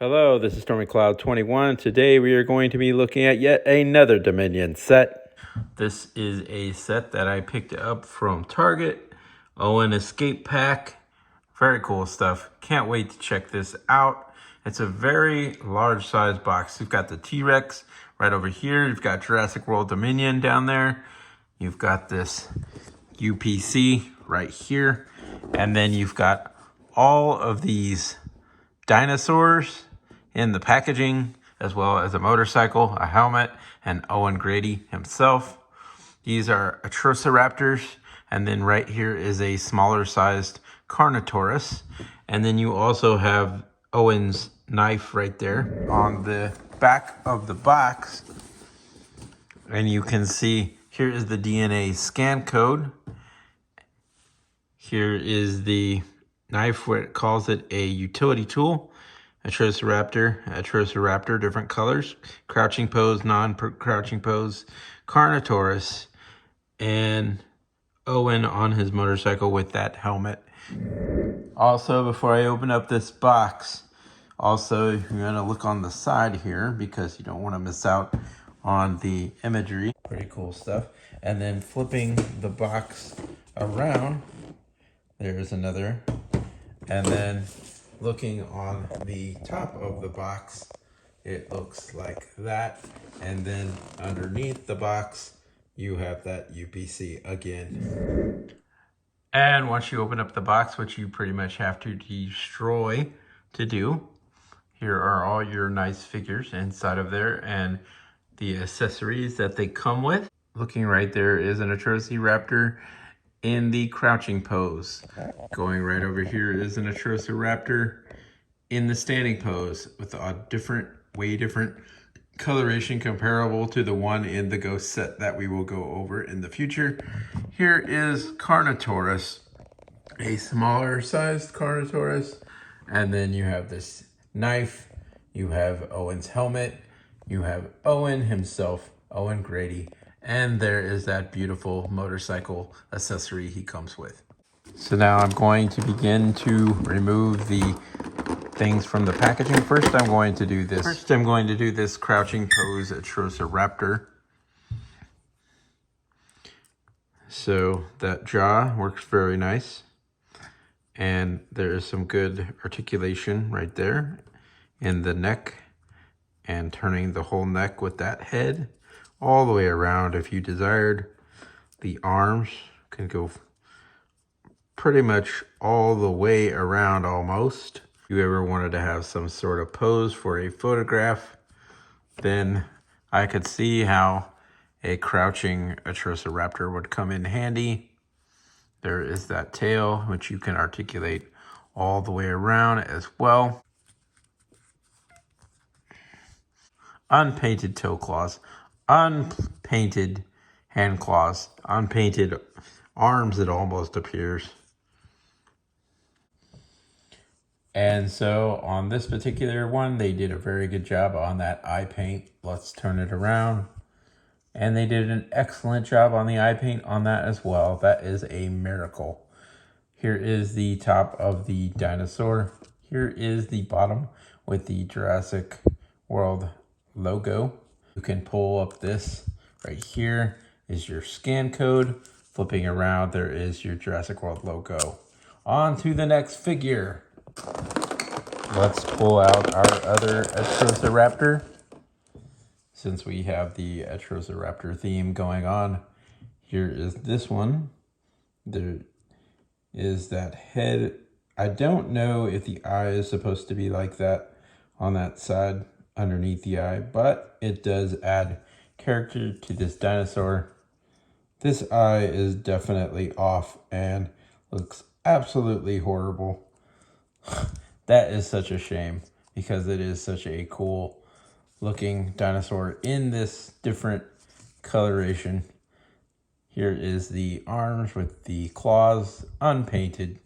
Hello, this is Stormy Cloud 21. Today we are going to be looking at yet another Dominion set. This is a set that I picked up from Target. Owen Escape Pack. Very cool stuff. Can't wait to check this out. It's a very large size box. You've got the T-Rex right over here. You've got Jurassic World Dominion down there. You've got this UPC right here. And then you've got all of these dinosaurs in the packaging, as well as a motorcycle, a helmet, and Owen Grady himself. These are Atrociraptors, and then right here is a smaller sized Carnotaurus. And then you also have Owen's knife right there on the back of the box. And you can see here is the DNA scan code. Here is the knife where it calls it a utility tool. Atrociraptor, different colors. Crouching pose, non-crouching pose. Carnotaurus, and Owen on his motorcycle with that helmet. Also, before I open up this box, also you're gonna look on the side here because you don't want to miss out on the imagery. Pretty cool stuff. And then flipping the box around, there's another. And then looking on the top of the box, it looks like that. And then underneath the box, you have that UPC again. And once you open up the box, which you pretty much have to destroy to do, here are all your nice figures inside of there and the accessories that they come with. Looking right there is an Atrociraptor in the crouching pose. Going right over here is an Atrociraptor in the standing pose with a way different coloration comparable to the one in the Ghost set that we will go over in the future. Here is Carnotaurus, a smaller sized Carnotaurus. And then you have this knife, you have Owen's helmet, you have Owen himself, Owen Grady, and there is that beautiful motorcycle accessory he comes with. So now I'm going to begin to remove the things from the packaging. First, I'm going to do this. Crouching pose Atrociraptor. So that jaw works very nice. And there is some good articulation right there in the neck and turning the whole neck with that head all the way around if you desired. The arms can go pretty much all the way around almost. If you ever wanted to have some sort of pose for a photograph, then I could see how a crouching Atrociraptor would come in handy. There is that tail, which you can articulate all the way around as well. Unpainted toe claws, unpainted hand claws, unpainted arms, it almost appears. And so on this particular one, they did a very good job on that eye paint. Let's turn it around. And they did an excellent job on the eye paint on that as well. That is a miracle. Here is the top of the dinosaur. Here is the bottom with the Jurassic World logo. You can pull up this right here is your scan code. Flipping around, there is your Jurassic World logo. On to the next figure. Let's pull out our other Atrociraptor. Since we have the Atrociraptor theme going on, here is this one. There is that head. I don't know if the eye is supposed to be like that on that side underneath the eye, but it does add character to this dinosaur. This eye is definitely off and looks absolutely horrible. That is such a shame because it is such a cool looking dinosaur in this different coloration. Here is the arms with the claws, unpainted.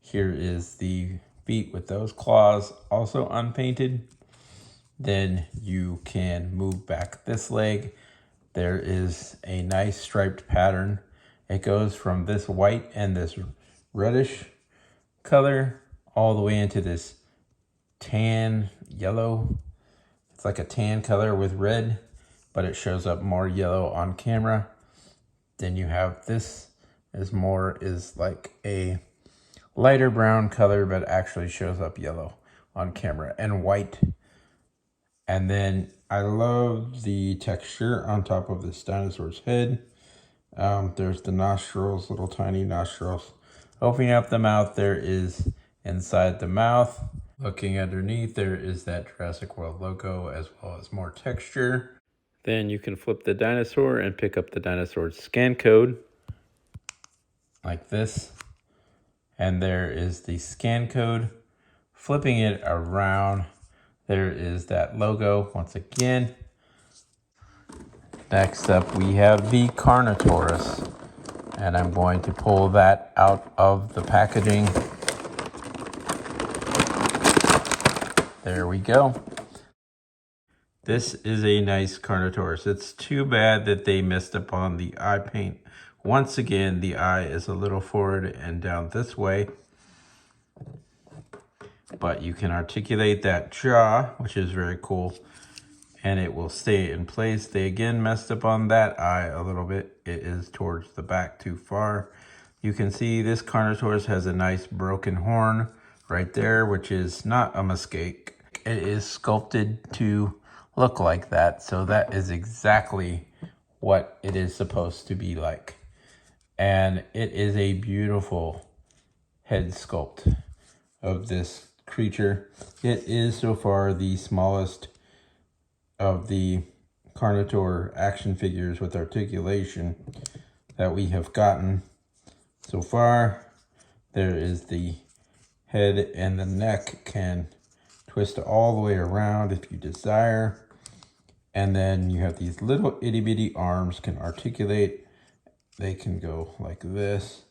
Here is the feet with those claws, also unpainted. Then you can move back this leg. There is a nice striped pattern. It goes from this white and this reddish color all the way into this tan yellow. It's like a tan color with red, but it shows up more yellow on camera. Then you have this is like a lighter brown color, but actually shows up yellow on camera, and white. And then I love the texture on top of this dinosaur's head. There's the nostrils, little tiny nostrils. Opening up the mouth, there is inside the mouth. Looking underneath, there is that Jurassic World logo, as well as more texture. Then you can flip the dinosaur and pick up the dinosaur's scan code, like this. And there is the scan code. Flipping it around, there is that logo once again. Next up, we have the Carnotaurus, and I'm going to pull that out of the packaging. There we go. This is a nice Carnotaurus. It's too bad that they messed up on the eye paint. Once again, the eye is a little forward and down this way, but you can articulate that jaw, which is very cool, and it will stay in place. They again messed up on that eye a little bit. It is towards the back too far. You can see this Carnotaurus has a nice broken horn right there, which is not a mistake. It is sculpted to look like that, so that is exactly what it is supposed to be like. And it is a beautiful head sculpt of this creature. It is so far the smallest of the Carnotaur action figures with articulation that we have gotten so far. There is the head, and the neck can twist all the way around if you desire. And then you have these little itty bitty arms can articulate. They can go like this,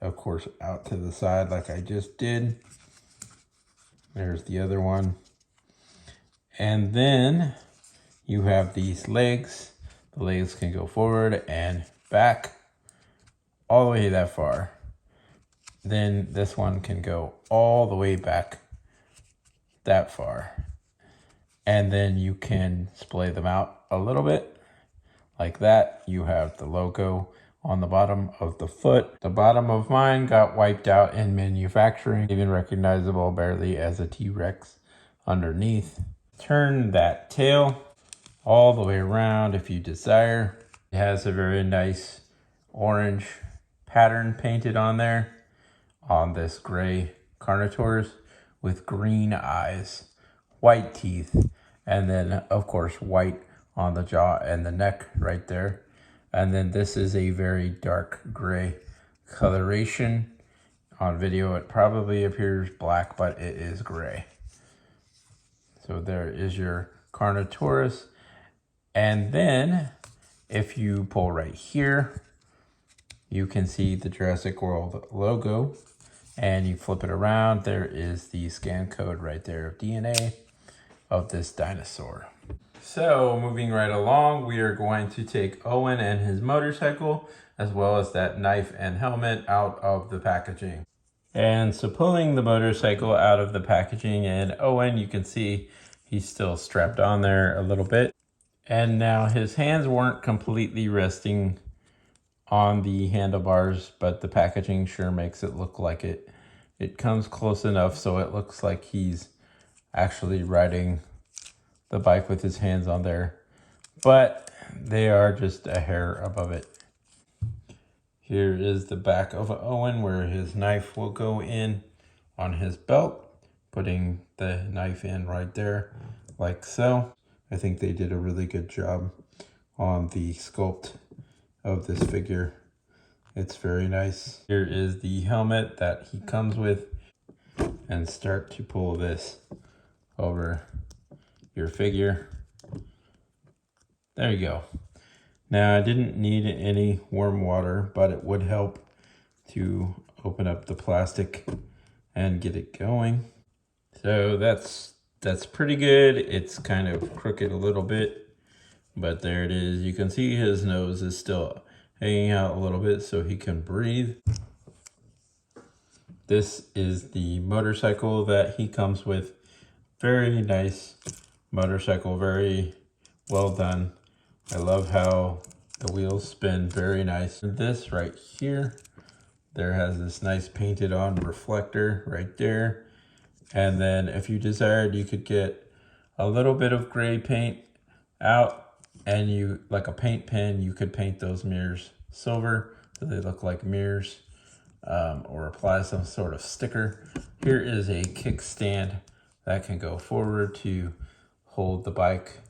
of course, out to the side like I just did. There's the other one. And then you have these legs. The legs can go forward and back all the way that far. Then this one can go all the way back that far. And then you can splay them out a little bit like that. You have the logo on the bottom of the foot. The bottom of mine got wiped out in manufacturing, even recognizable barely as a T-Rex underneath. Turn that tail all the way around if you desire. It has a very nice orange pattern painted on there on this gray Carnotaurus with green eyes, white teeth, and then of course white on the jaw and the neck right there. And then this is a very dark gray coloration. On video it probably appears black, but it is gray. So there is your Carnotaurus. And then if you pull right here, you can see the Jurassic World logo, and you flip it around, there is the scan code right there of DNA of this dinosaur. So moving right along, we are going to take Owen and his motorcycle, as well as that knife and helmet, out of the packaging. And so pulling the motorcycle out of the packaging, and Owen, you can see he's still strapped on there a little bit. And now his hands weren't completely resting on the handlebars, but the packaging sure makes it look like it. It comes close enough so it looks like he's actually riding the bike with his hands on there, but they are just a hair above it. Here is the back of Owen, where his knife will go in on his belt, putting the knife in right there, like so. I think they did a really good job on the sculpt of this figure. It's very nice. Here is the helmet that he comes with, and start to pull this over your figure. There you go. Now I didn't need any warm water, but it would help to open up the plastic and get it going. So that's pretty good. It's kind of crooked a little bit, but there it is. You can see his nose is still hanging out a little bit so he can breathe. This is the motorcycle that he comes with Very nice motorcycle, very well done. I love how the wheels spin, very nice. This right here, there has this nice painted on reflector right there. And then if you desired, you could get a little bit of gray paint out, and you, like a paint pen, you could paint those mirrors silver so they look like mirrors, or apply some sort of sticker. Here is a kickstand that can go forward to hold the bike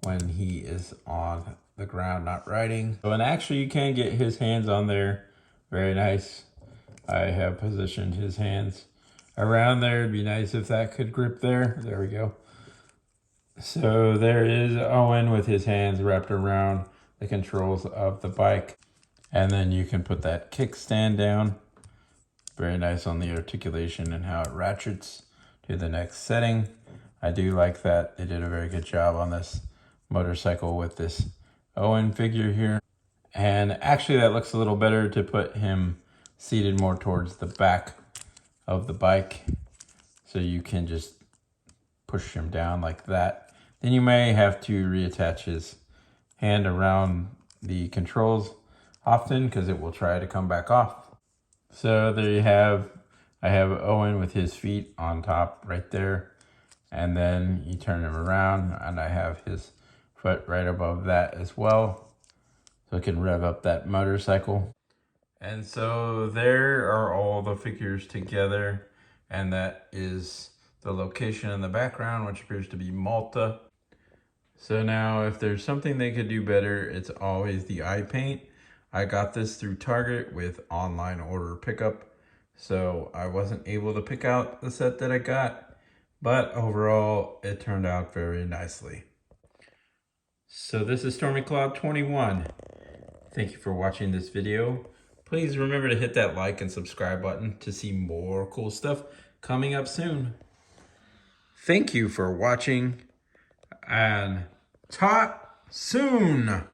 when he is on the ground not riding. So, and actually you can get his hands on there. Very nice. I have positioned his hands around there. It'd be nice if that could grip there. There we go. So there is Owen with his hands wrapped around the controls of the bike. And then you can put that kickstand down. Very nice on the articulation and how it ratchets to the next setting. I do like that. They did a very good job on this motorcycle with this Owen figure here. And actually that looks a little better to put him seated more towards the back of the bike. So you can just push him down like that. Then you may have to reattach his hand around the controls often because it will try to come back off. So there you have, I have Owen with his feet on top right there. And then you turn him around and I have his foot right above that as well. So it can rev up that motorcycle. And so there are all the figures together. And that is the location in the background, which appears to be Malta. So now if there's something they could do better, it's always the eye paint. I got this through Target with online order pickup. So I wasn't able to pick out the set that I got, but overall it turned out very nicely. So this is Stormy Cloud 21. Thank you for watching this video. Please remember to hit that like and subscribe button to see more cool stuff coming up soon. Thank you for watching and talk soon.